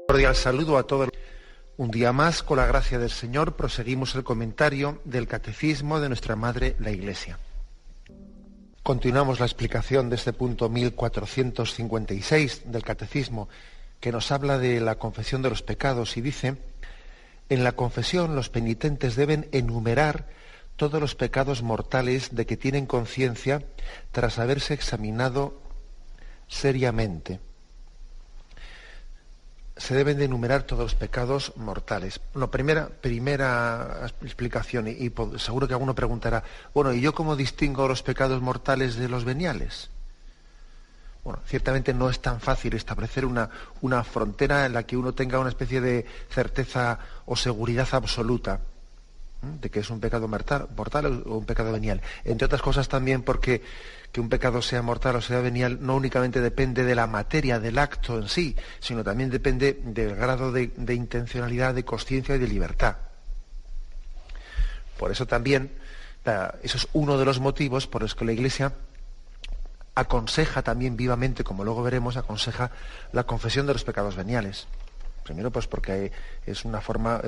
Cordial saludo a todos. Un día más, con la gracia del Señor, proseguimos el comentario del Catecismo de nuestra Madre, la Iglesia. Continuamos la explicación de este punto 1456 del Catecismo, que nos habla de la confesión de los pecados y dice: en la confesión los penitentes deben enumerar todos los pecados mortales de que tienen conciencia tras haberse examinado seriamente. Se deben de enumerar todos los pecados mortales. Bueno, primera explicación, y seguro que alguno preguntará, bueno, ¿y yo cómo distingo los pecados mortales de los veniales? Bueno, ciertamente no es tan fácil establecer una frontera en la que uno tenga una especie de certeza o seguridad absoluta de que es un pecado mortal o un pecado venial. Entre otras cosas también porque que un pecado sea mortal o sea venial no únicamente depende de la materia, del acto en sí, sino también depende del grado de intencionalidad, de consciencia y de libertad. Por eso también, eso es uno de los motivos por los que la Iglesia aconseja también vivamente, como luego veremos, aconseja la confesión de los pecados veniales. Primero, pues porque es una forma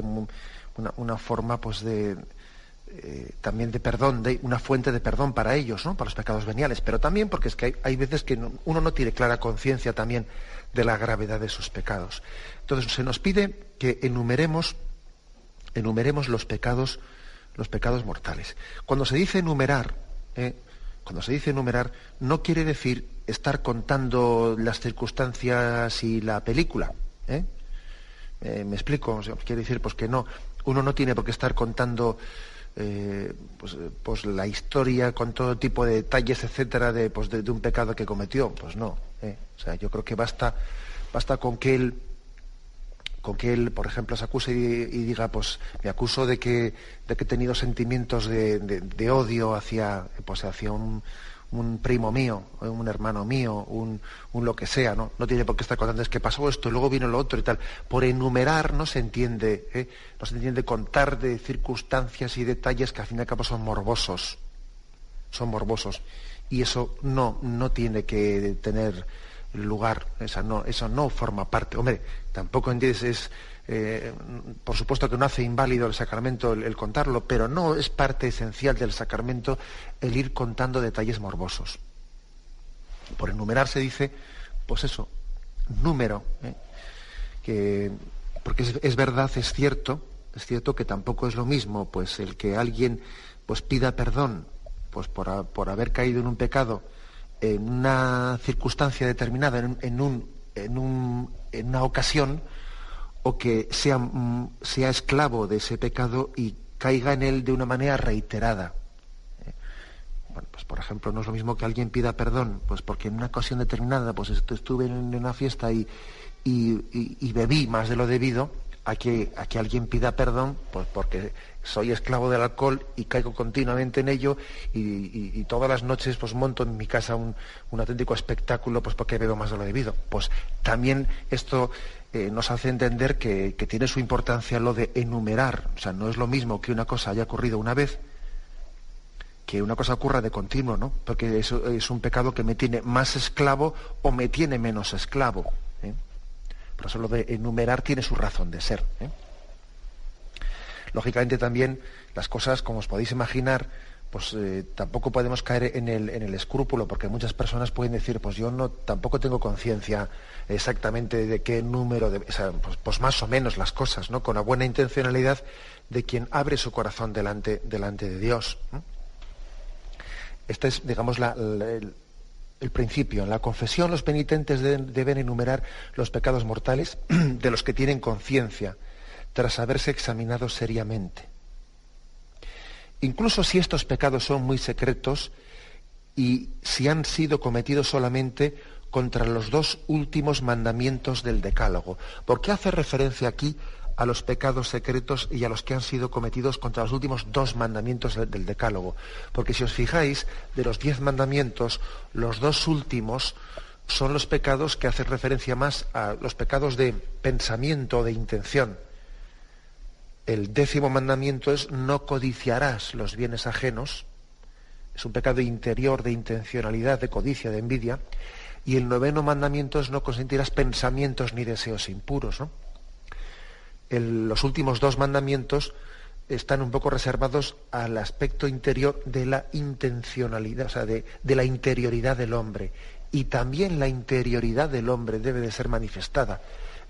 pues de también de perdón, de una fuente de perdón para ellos, ¿no? Para los pecados veniales, pero también porque es que hay veces que uno no tiene clara conciencia también de la gravedad de sus pecados. Entonces se nos pide que enumeremos los pecados mortales. Cuando se dice enumerar, no quiere decir estar contando las circunstancias y la película. ¿Me explico? O sea, quiere decir pues que no, uno no tiene por qué estar contando pues la historia con todo tipo de detalles, etcétera, de un pecado que cometió. Pues no. O sea, yo creo que basta con que él, por ejemplo, se acuse y diga, pues me acuso de que he tenido sentimientos de odio hacia un primo mío, un hermano mío, un lo que sea, ¿no? No tiene por qué estar contando, es que pasó esto y luego vino lo otro y tal. Por enumerar no se entiende contar de circunstancias y detalles que al fin y al cabo son morbosos. Y eso no tiene que tener lugar, eso no forma parte. Hombre, tampoco entiendes, por supuesto que no hace inválido el sacramento el contarlo, pero no es parte esencial del sacramento el ir contando detalles morbosos. Por enumerar se dice, pues eso, número, porque es verdad, es cierto que tampoco es lo mismo pues el que alguien pues pida perdón pues por haber caído en un pecado en una circunstancia determinada, en una ocasión, o que sea esclavo de ese pecado y caiga en él de una manera reiterada. Bueno, pues por ejemplo, no es lo mismo que alguien pida perdón, pues porque en una ocasión determinada pues estuve en una fiesta y bebí más de lo debido, a que alguien pida perdón pues porque soy esclavo del alcohol y caigo continuamente en ello y todas las noches pues monto en mi casa un auténtico espectáculo pues porque bebo más de lo debido. Pues también esto nos hace entender que tiene su importancia lo de enumerar. O sea, no es lo mismo que una cosa haya ocurrido una vez que una cosa ocurra de continuo, ¿no? Porque eso es un pecado que me tiene más esclavo o me tiene menos esclavo. Por eso lo de enumerar tiene su razón de ser. Lógicamente también las cosas, como os podéis imaginar, pues tampoco podemos caer en el escrúpulo, porque muchas personas pueden decir, pues yo tampoco tengo conciencia exactamente de qué número, pues más o menos las cosas, ¿no? Con la buena intencionalidad de quien abre su corazón delante de Dios. Este es, digamos, el principio. En la confesión los penitentes deben enumerar los pecados mortales de los que tienen conciencia, tras haberse examinado seriamente. Incluso si estos pecados son muy secretos y si han sido cometidos solamente contra los dos últimos mandamientos del Decálogo. ¿Por qué hace referencia aquí a los pecados secretos y a los que han sido cometidos contra los últimos dos mandamientos del Decálogo? Porque si os fijáis, de los 10 mandamientos, los dos últimos son los pecados que hacen referencia más a los pecados de pensamiento, de intención. El 10º mandamiento es no codiciarás los bienes ajenos. Es un pecado interior de intencionalidad, de codicia, de envidia. Y el 9º mandamiento es no consentirás pensamientos ni deseos impuros, ¿no? los últimos dos mandamientos están un poco reservados al aspecto interior de la intencionalidad, o sea, de la interioridad del hombre. Y también la interioridad del hombre debe de ser manifestada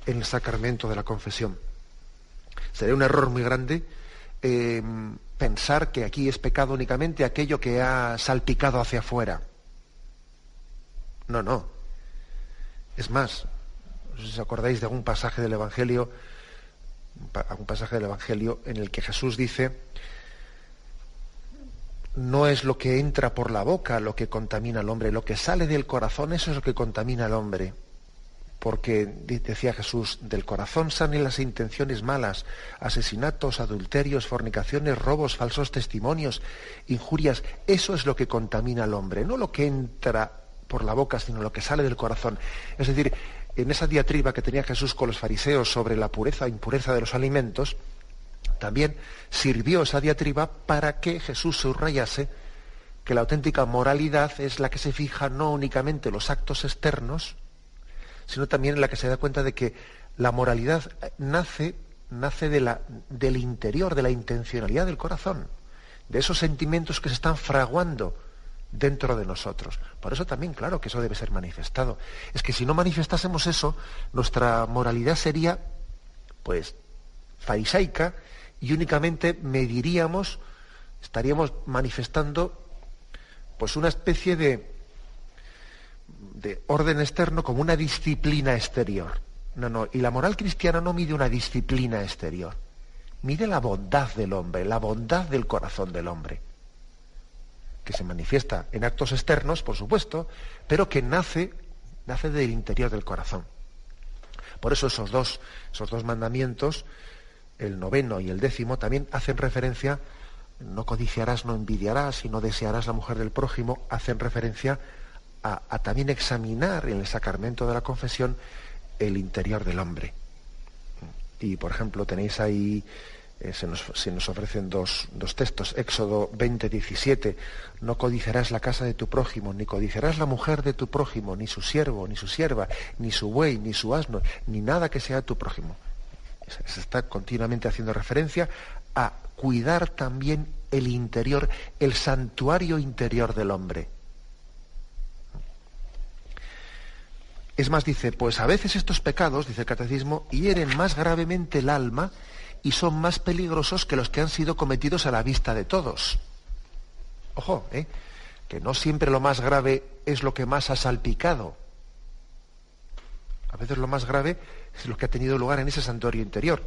en el sacramento de la confesión. Sería un error muy grande pensar que aquí es pecado únicamente aquello que ha salpicado hacia afuera. No, no. Es más, no sé si os acordáis de algún pasaje del Evangelio en el que Jesús dice: no es lo que entra por la boca lo que contamina al hombre, lo que sale del corazón, eso es lo que contamina al hombre. Porque, decía Jesús, del corazón salen las intenciones malas, asesinatos, adulterios, fornicaciones, robos, falsos testimonios, injurias. Eso es lo que contamina al hombre, no lo que entra por la boca, sino lo que sale del corazón. Es decir, en esa diatriba que tenía Jesús con los fariseos sobre la pureza e impureza de los alimentos, también sirvió esa diatriba para que Jesús subrayase que la auténtica moralidad es la que se fija no únicamente en los actos externos, sino también en la que se da cuenta de que la moralidad nace del interior, de la intencionalidad del corazón, de esos sentimientos que se están fraguando dentro de nosotros. Por eso también, claro, que eso debe ser manifestado. Es que si no manifestásemos eso, nuestra moralidad sería, pues, farisaica, y únicamente estaríamos manifestando, pues, una especie de orden externo como una disciplina exterior. No, y la moral cristiana no mide una disciplina exterior, mide la bondad del hombre, la bondad del corazón del hombre, que se manifiesta en actos externos, por supuesto, pero que nace del interior del corazón. Por eso esos dos mandamientos, el 9º y el 10º, también hacen referencia: no codiciarás, no envidiarás y no desearás la mujer del prójimo, hacen referencia a también examinar en el sacramento de la confesión el interior del hombre. Y, por ejemplo, tenéis ahí, se nos ofrecen dos textos: Éxodo 20:17, no codiciarás la casa de tu prójimo, ni codiciarás la mujer de tu prójimo, ni su siervo, ni su sierva, ni su buey, ni su asno, ni nada que sea tu prójimo. Se está continuamente haciendo referencia a cuidar también el interior, el santuario interior del hombre. Es más, dice, pues a veces estos pecados, dice el Catecismo, hieren más gravemente el alma y son más peligrosos que los que han sido cometidos a la vista de todos. Ojo, que no siempre lo más grave es lo que más ha salpicado. A veces lo más grave es lo que ha tenido lugar en ese santuario interior.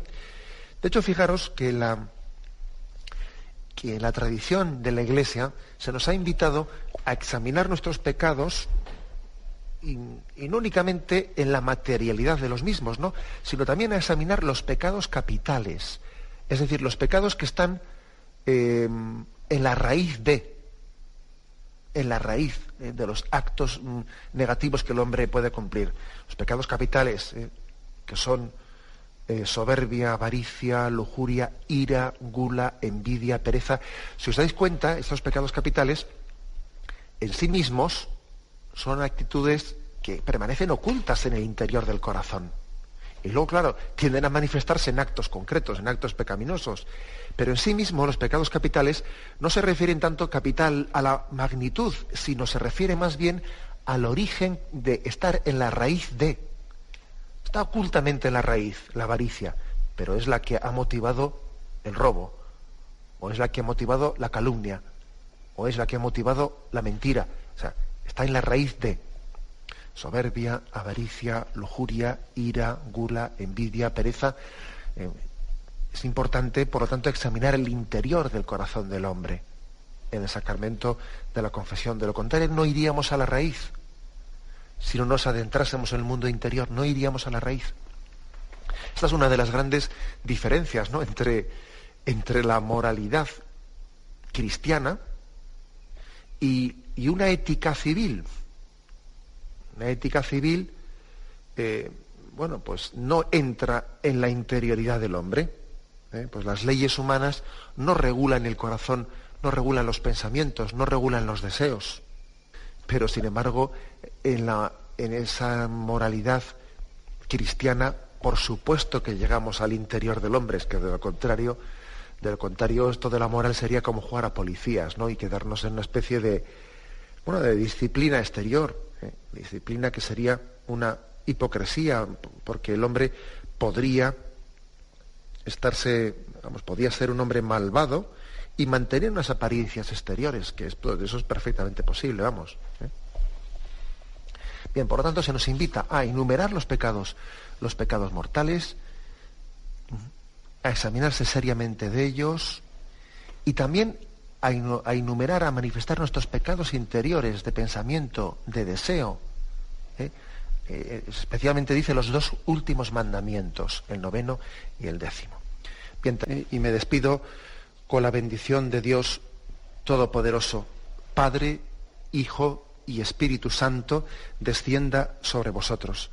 De hecho, fijaros que en la tradición de la Iglesia se nos ha invitado a examinar nuestros pecados y no únicamente en la materialidad de los mismos, ¿no?, sino también a examinar los pecados capitales, es decir, los pecados que están en la raíz de los actos negativos que el hombre puede cumplir. Los pecados capitales, que son soberbia, avaricia, lujuria, ira, gula, envidia, pereza. Si os dais cuenta, estos pecados capitales en sí mismos son actitudes que permanecen ocultas en el interior del corazón. Y luego, claro, tienden a manifestarse en actos concretos, en actos pecaminosos. Pero en sí mismos los pecados capitales no se refieren tanto capital a la magnitud, sino se refiere más bien al origen de estar en la raíz de. Está ocultamente en la raíz, la avaricia, pero es la que ha motivado el robo, o es la que ha motivado la calumnia, o es la que ha motivado la mentira. O sea, está en la raíz de soberbia, avaricia, lujuria, ira, gula, envidia, pereza. Es importante, por lo tanto, examinar el interior del corazón del hombre en el sacramento de la confesión. De lo contrario, no iríamos a la raíz. Si no nos adentrásemos en el mundo interior, no iríamos a la raíz. Esta es una de las grandes diferencias, ¿no?, entre la moralidad cristiana y una ética civil. Una ética civil, pues no entra en la interioridad del hombre. Pues las leyes humanas no regulan el corazón, no regulan los pensamientos, no regulan los deseos. Pero, sin embargo, en esa moralidad cristiana por supuesto que llegamos al interior del hombre, es que de lo contrario, esto de la moral sería como jugar a policías, ¿no? Y quedarnos en una especie de disciplina exterior, disciplina que sería una hipocresía, porque el hombre podía ser un hombre malvado y mantener unas apariencias exteriores, que eso es perfectamente posible, vamos. Bien, por lo tanto, se nos invita a enumerar los pecados mortales, a examinarse seriamente de ellos y también a enumerar, a manifestar nuestros pecados interiores de pensamiento, de deseo. Especialmente dice los 2 últimos mandamientos, el 9º y el 10º. Bien, y me despido con la bendición de Dios Todopoderoso, Padre, Hijo y Espíritu Santo, descienda sobre vosotros.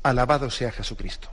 Alabado sea Jesucristo.